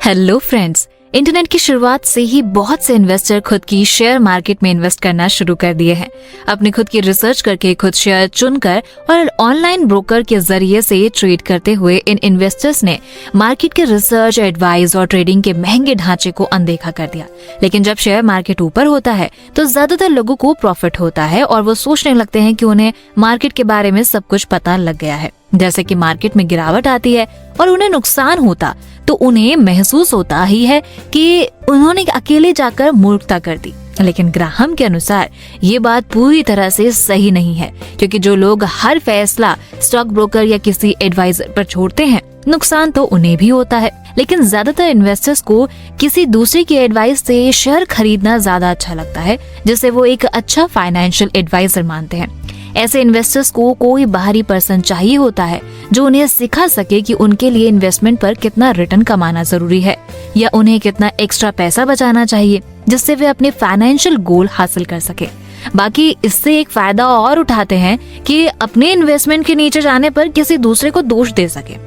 Hello friends, internet की शुरुआत से ही बहुत से इन्वेस्टर खुद की शेयर मार्केट में इन्वेस्ट करना शुरू कर दिए हैं। अपनी खुद की रिसर्च करके खुद शेयर चुनकर और ऑनलाइन ब्रोकर के जरिए से ट्रेड करते हुए इन इन्वेस्टर्स ने मार्केट के रिसर्च, एडवाइस और ट्रेडिंग के महंगे ढांचे को अनदेखा कर दिया। लेकिन जब शेयर मार्केट ऊपर होता है तो ज्यादातर लोगों को प्रॉफिट होता है और वो सोचने लगते हैं कि उन्हें मार्केट के बारे में सब कुछ पता लग गया है। जैसे कि मार्केट में गिरावट आती है और उन्हें नुकसान होता तो उन्हें महसूस होता ही है कि उन्होंने अकेले जाकर मूर्खता कर दी। लेकिन ग्राहम के अनुसार ये बात पूरी तरह से सही नहीं है, क्योंकि जो लोग हर फैसला स्टॉक ब्रोकर या किसी एडवाइजर पर छोड़ते हैं, नुकसान तो उन्हें भी होता है। लेकिन ज्यादातर इन्वेस्टर्स को किसी दूसरे की एडवाइस से शेयर खरीदना ज्यादा अच्छा लगता है, जिसे वो एक अच्छा फाइनेंशियल एडवाइजर मानते हैं। ऐसे इन्वेस्टर्स को कोई बाहरी पर्सन चाहिए होता है जो उन्हें सिखा सके कि उनके लिए इन्वेस्टमेंट पर कितना रिटर्न कमाना जरूरी है या उन्हें कितना एक्स्ट्रा पैसा बचाना चाहिए, जिससे वे अपने फाइनेंशियल गोल हासिल कर सके। बाकी इससे एक फायदा और उठाते हैं कि अपने इन्वेस्टमेंट के नीचे जाने पर किसी दूसरे को दोष दे सके।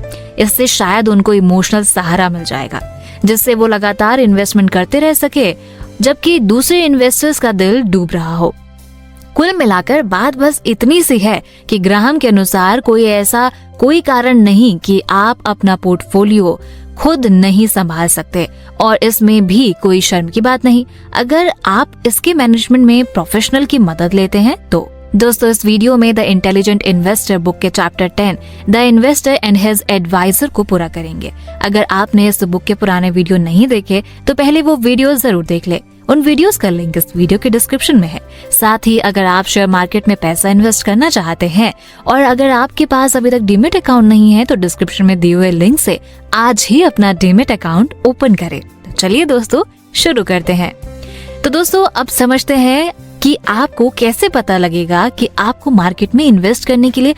इससे शायद उनको इमोशनल सहारा मिल जाएगा, जिससे वो लगातार इन्वेस्टमेंट करते रह सके जबकि दूसरे इन्वेस्टर्स का दिल डूब रहा हो। कुल मिलाकर बात बस इतनी सी है कि ग्राहम के अनुसार कोई कारण नहीं कि आप अपना पोर्टफोलियो खुद नहीं संभाल सकते, और इसमें भी कोई शर्म की बात नहीं अगर आप इसके मैनेजमेंट में प्रोफेशनल की मदद लेते हैं तो। दोस्तों, इस वीडियो में द इंटेलिजेंट इन्वेस्टर बुक के chapter 10 the investor and his advisor को पूरा करेंगे। अगर आपने इस बुक के पुराने वीडियो नहीं देखे तो पहले वो वीडियो जरूर देख ले। उन वीडियोस का लिंक इस वीडियो के डिस्क्रिप्शन में है। साथ ही अगर आप शेयर मार्केट में पैसा इन्वेस्ट करना चाहते हैं और अगर आपके पास अभी तक डीमेट अकाउंट नहीं है तो डिस्क्रिप्शन में दिए हुए लिंक से आज ही अपना डीमेट अकाउंट ओपन करें। तो चलिए दोस्तों, शुरू करते हैं। तो दोस्तों, अब समझते हैं कि आपको कैसे पता लगेगा कि आपको मार्केट में इन्वेस्ट करने के लिए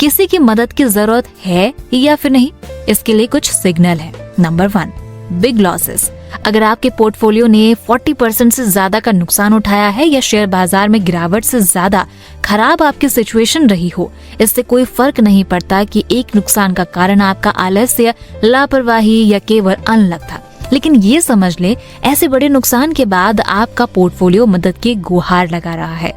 किसी की मदद की जरूरत है या फिर नहीं। इसके लिए कुछ सिग्नल है। Number 1, big losses. अगर आपके पोर्टफोलियो ने 40% से ज्यादा का नुकसान उठाया है या शेयर बाजार में गिरावट से ज्यादा खराब आपकी सिचुएशन रही हो, इससे कोई फर्क नहीं पड़ता कि एक नुकसान का कारण आपका आलस्य, लापरवाही या केवल अनलक था। लेकिन ये समझ ले, ऐसे बड़े नुकसान के बाद आपका पोर्टफोलियो मदद की गुहार लगा रहा है।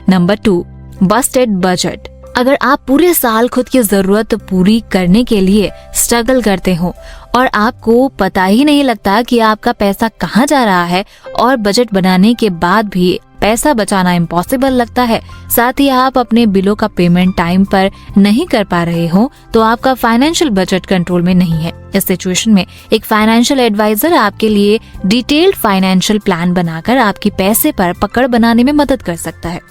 Number 2, Busted budget. अगर आप पूरे साल खुद की जरूरत पूरी करने के लिए स्ट्रगल करते हो और आपको पता ही नहीं लगता कि आपका पैसा कहाँ जा रहा है और बजट बनाने के बाद भी पैसा बचाना इम्पॉसिबल लगता है, साथ ही आप अपने बिलों का पेमेंट टाइम पर नहीं कर पा रहे हो, तो आपका फाइनेंशियल बजट कंट्रोल में नहीं है। इस सिचुएशन में एक फाइनेंशियल एडवाइजर आपके लिए डिटेल्ड फाइनेंशियल प्लान बनाकर आपकी पैसे पर पकड़ बनाने में मदद कर सकता है,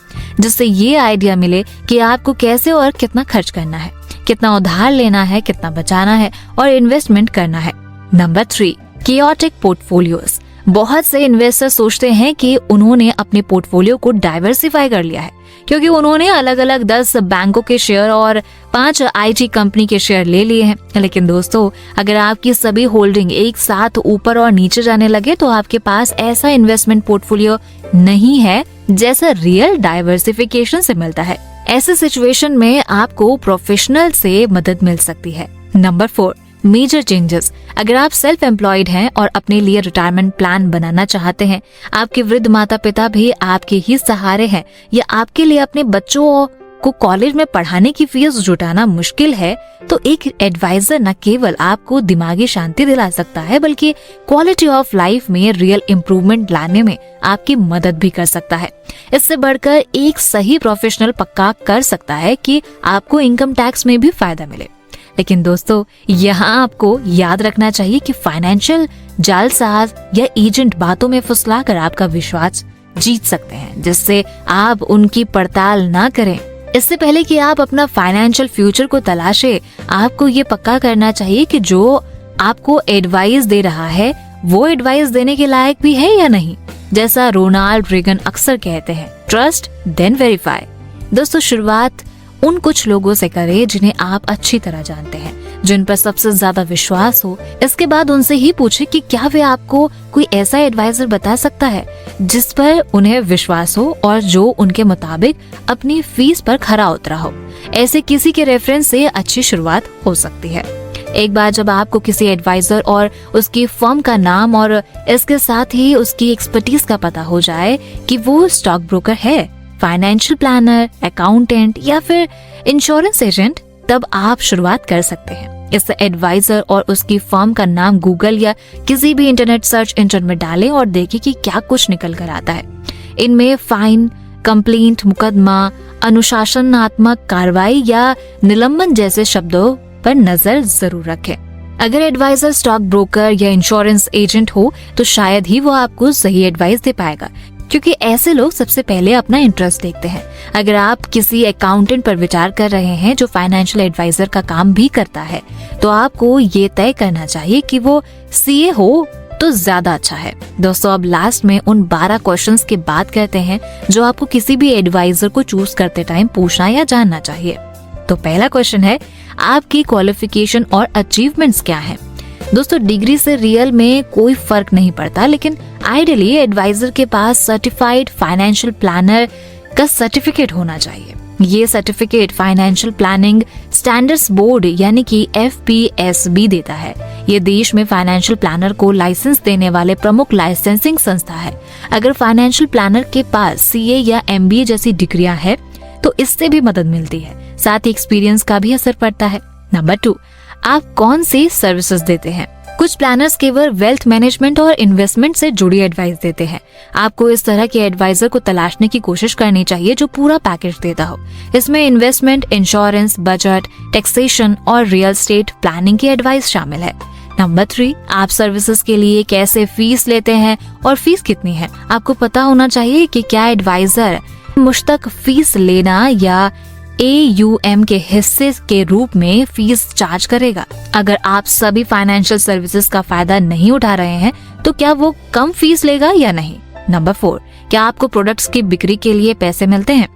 जिससे ये आइडिया मिले कि आपको कैसे और कितना खर्च करना है, कितना उधार लेना है, कितना बचाना है और इन्वेस्टमेंट करना है। Number 3, chaotic portfolios. बहुत से इन्वेस्टर सोचते हैं कि उन्होंने अपने पोर्टफोलियो को डाइवर्सिफाई कर लिया है क्योंकि उन्होंने अलग अलग 10 बैंकों के शेयर और 5 IT कंपनी के शेयर ले लिए हैं। लेकिन दोस्तों, अगर आपकी सभी होल्डिंग एक साथ ऊपर और नीचे जाने लगे तो आपके पास ऐसा इन्वेस्टमेंट पोर्टफोलियो नहीं है जैसा रियल डाइवर्सिफिकेशन से मिलता है। ऐसे सिचुएशन में आपको प्रोफेशनल से मदद मिल सकती है। Number 4, major changes. अगर आप सेल्फ एम्प्लॉयड हैं और अपने लिए रिटायरमेंट प्लान बनाना चाहते हैं, आपके वृद्ध माता पिता भी आपके ही सहारे हैं या आपके लिए अपने बच्चों को कॉलेज में पढ़ाने की फीस जुटाना मुश्किल है, तो एक एडवाइजर न केवल आपको दिमागी शांति दिला सकता है बल्कि क्वालिटी ऑफ लाइफ में रियल इम्प्रूवमेंट लाने में आपकी मदद भी कर सकता है। इससे बढ़कर एक सही प्रोफेशनल पक्का कर सकता है कि आपको इनकम टैक्स में भी फायदा मिले। लेकिन दोस्तों, यहाँ आपको याद रखना चाहिए कि फाइनेंशियल जालसाज या एजेंट बातों में फुसलाकर आपका विश्वास जीत सकते हैं, जिससे आप उनकी पड़ताल ना करें। इससे पहले कि आप अपना फाइनेंशियल फ्यूचर को तलाशे, आपको ये पक्का करना चाहिए कि जो आपको एडवाइस दे रहा है वो एडवाइस देने के लायक भी है या नहीं। जैसा रोनाल्ड रेगन अक्सर कहते हैं, ट्रस्ट देन वेरीफाई। दोस्तों, शुरुआत उन कुछ लोगों से करें जिन्हें आप अच्छी तरह जानते हैं, जिन पर सबसे ज्यादा विश्वास हो। इसके बाद उनसे ही पूछे कि क्या वे आपको कोई ऐसा एडवाइजर बता सकता है जिस पर उन्हें विश्वास हो और जो उनके मुताबिक अपनी फीस पर खरा उतरा हो। ऐसे किसी के रेफरेंस से अच्छी शुरुआत हो सकती है। एक बार जब आपको किसी एडवाइजर और उसकी फर्म का नाम और इसके साथ ही उसकी एक्सपर्टीज का पता हो जाए कि वो स्टॉक ब्रोकर है, फाइनेंशियल प्लानर, अकाउंटेंट या फिर इंश्योरेंस एजेंट, तब आप शुरुआत कर सकते हैं। इस एडवाइजर और उसकी फर्म का नाम गूगल या किसी भी इंटरनेट सर्च इंजन में डालें और देखें कि क्या कुछ निकल कर आता है। इनमें फाइन, कंप्लेंट, मुकदमा, अनुशासनात्मक कार्रवाई या निलंबन जैसे शब्दों पर नजर जरूर रखें। अगर एडवाइजर स्टॉक ब्रोकर या इंश्योरेंस एजेंट हो तो शायद ही वो आपको सही एडवाइस दे पाएगा, क्योंकि ऐसे लोग सबसे पहले अपना इंटरेस्ट देखते हैं। अगर आप किसी अकाउंटेंट पर विचार कर रहे हैं जो फाइनेंशियल एडवाइजर का काम भी करता है, तो आपको ये तय करना चाहिए कि वो सीए हो तो ज्यादा अच्छा है। दोस्तों, अब लास्ट में उन 12 क्वेश्चंस की बात करते हैं जो आपको किसी भी एडवाइजर को चूज करते टाइम पूछना या जानना चाहिए। तो पहला क्वेश्चन है, आपकी क्वालिफिकेशन और अचीवमेंट्स क्या हैं? दोस्तों, डिग्री से रियल में कोई फर्क नहीं पड़ता, लेकिन आइडियली एडवाइजर के पास सर्टिफाइड फाइनेंशियल प्लानर का सर्टिफिकेट होना चाहिए। ये certificate financial planning standards board यानी कि FPSB देता है। ये देश में फाइनेंशियल प्लानर को लाइसेंस देने वाले प्रमुख लाइसेंसिंग संस्था है। अगर फाइनेंशियल प्लानर के पास CA या MBA जैसी डिग्रियां है तो इससे भी मदद मिलती है, साथ ही एक्सपीरियंस का भी असर पड़ता है। नंबर 2, आप कौन सी सर्विसेज देते हैं? कुछ प्लानर्स केवल वेल्थ मैनेजमेंट और इन्वेस्टमेंट से जुड़ी एडवाइस देते हैं। आपको इस तरह के एडवाइजर को तलाशने की कोशिश करनी चाहिए जो पूरा पैकेज देता हो। इसमें इन्वेस्टमेंट, इंश्योरेंस, बजट, टैक्सेशन और रियल एस्टेट प्लानिंग की एडवाइस शामिल है। नंबर 3, आप सर्विसेज के लिए कैसे फीस लेते हैं और फीस कितनी है? आपको पता होना चाहिए कि क्या एडवाइजर मुश्तक फीस लेना या AUM के हिस्से के रूप में फीस चार्ज करेगा। अगर आप सभी फाइनेंशियल सर्विसेज का फायदा नहीं उठा रहे हैं तो क्या वो कम फीस लेगा या नहीं? नंबर 4, क्या आपको प्रोडक्ट्स की बिक्री के लिए पैसे मिलते हैं?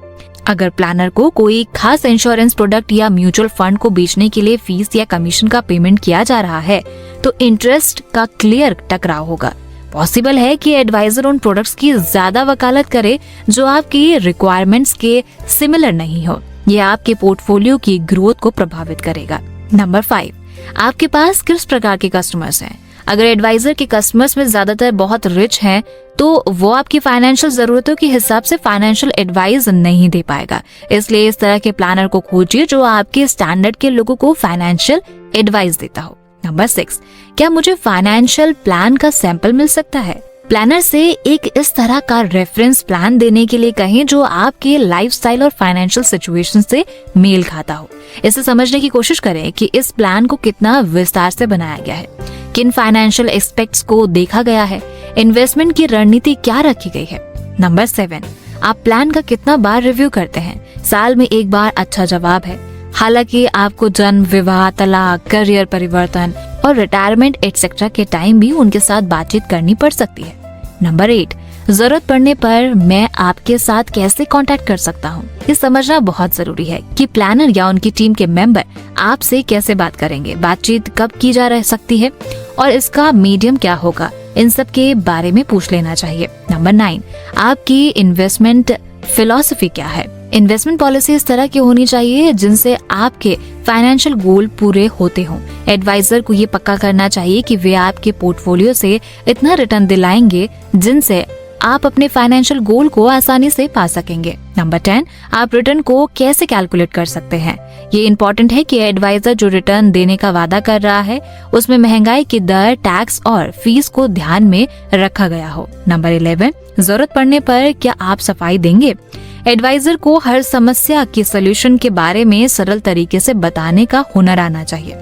अगर प्लानर को कोई खास इंश्योरेंस प्रोडक्ट या म्यूचुअल फंड को बेचने के लिए फीस या कमीशन का पेमेंट किया जा रहा है तो इंटरेस्ट का क्लियर टकराव होगा। पॉसिबल है कि एडवाइजर उन प्रोडक्ट्स की ज्यादा वकालत करे जो आपकी रिक्वायरमेंट्स के सिमिलर नहीं हो। यह आपके पोर्टफोलियो की ग्रोथ को प्रभावित करेगा। नंबर 5, आपके पास किस प्रकार के कस्टमर्स हैं? अगर एडवाइजर के कस्टमर्स में ज्यादातर बहुत रिच हैं तो वो आपकी फाइनेंशियल जरूरतों के हिसाब से फाइनेंशियल एडवाइस नहीं दे पाएगा। इसलिए इस तरह के प्लानर को खोजिए जो आपके स्टैंडर्ड के लोगों को फाइनेंशियल एडवाइस देता हो। नंबर 6, क्या मुझे फाइनेंशियल प्लान का सैंपल मिल सकता है? प्लानर से एक इस तरह का रेफरेंस प्लान देने के लिए कहें जो आपके लाइफस्टाइल और फाइनेंशियल सिचुएशन से मेल खाता हो। इसे समझने की कोशिश करें कि इस प्लान को कितना विस्तार से बनाया गया है, किन फाइनेंशियल एस्पेक्ट्स को देखा गया है, इन्वेस्टमेंट की रणनीति क्या रखी गई है। नंबर 7, आप प्लान का कितना बार रिव्यू करते हैं? साल में एक बार अच्छा जवाब है। हालांकि आपको जन्म, विवाह, तलाक, करियर परिवर्तन और रिटायरमेंट एटसेट्रा के टाइम भी उनके साथ बातचीत करनी पड़ सकती है। नंबर 8, जरूरत पड़ने पर मैं आपके साथ कैसे कांटेक्ट कर सकता हूँ? ये समझना बहुत जरूरी है कि प्लानर या उनकी टीम के मेंबर आपसे कैसे बात करेंगे, बातचीत कब की जा रह सकती है और इसका मीडियम क्या होगा, इन सब के बारे में पूछ लेना चाहिए। नंबर 9, आपकी इन्वेस्टमेंट फिलॉसफी क्या है? इन्वेस्टमेंट पॉलिसी इस तरह की होनी चाहिए जिनसे आपके फाइनेंशियल गोल पूरे होते हों। एडवाइजर को ये पक्का करना चाहिए कि वे आपके पोर्टफोलियो से इतना रिटर्न दिलाएंगे जिनसे आप अपने फाइनेंशियल गोल को आसानी से पा सकेंगे। नंबर 10, आप रिटर्न को कैसे कैलकुलेट कर सकते हैं? ये इम्पोर्टेंट है कि एडवाइजर जो रिटर्न देने का वादा कर रहा है उसमें महंगाई की दर, टैक्स और फीस को ध्यान में रखा गया हो। नंबर 11, जरूरत पड़ने पर क्या आप सफाई देंगे? एडवाइजर को हर समस्या के सलूशन के बारे में सरल तरीके से बताने का हुनर आना चाहिए।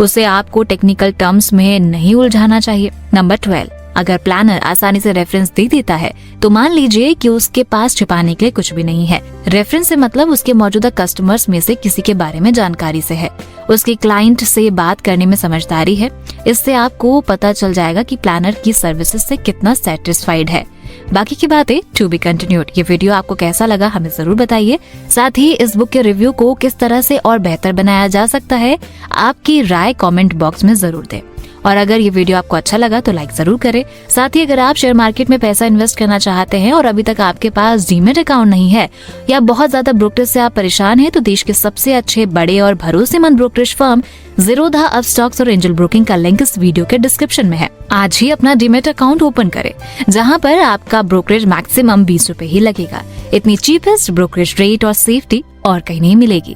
उसे आपको टेक्निकल टर्म्स में नहीं उलझाना चाहिए। नंबर 12, अगर प्लानर आसानी से रेफरेंस दे देता है तो मान लीजिए कि उसके पास छिपाने के लिए कुछ भी नहीं है। रेफरेंस से मतलब उसके मौजूदा कस्टमर्स में से किसी के बारे में जानकारी से है, उसके क्लाइंट से बात करने में समझदारी है। इससे आपको पता चल जाएगा कि प्लानर की सर्विसेज से कितना सेटिस्फाइड है। बाकी की बातें टू बी कंटिन्यूड। ये वीडियो आपको कैसा लगा हमें जरूर बताइए। साथ ही इस बुक के रिव्यू को किस तरह से और बेहतर बनाया जा सकता है आपकी राय कमेंट बॉक्स में जरूर दें। और अगर ये वीडियो आपको अच्छा लगा तो लाइक जरूर करें। साथ ही अगर आप शेयर मार्केट में पैसा इन्वेस्ट करना चाहते हैं और अभी तक आपके पास डीमैट अकाउंट नहीं है या बहुत ज्यादा ब्रोकरेज से आप परेशान हैं, तो देश के सबसे अच्छे, बड़े और भरोसेमंद ब्रोकरेज फर्म ज़ीरोधा, अपस्टॉक्स और एंजल ब्रोकिंग का लिंक इस वीडियो के डिस्क्रिप्शन में है। आज ही अपना डीमैट अकाउंट ओपन करें, जहां पर आपका ब्रोकरेज मैक्सिमम 20 रुपए ही लगेगा। इतनी चीपेस्ट ब्रोकरेज रेट और सेफ्टी और कहीं नहीं मिलेगी।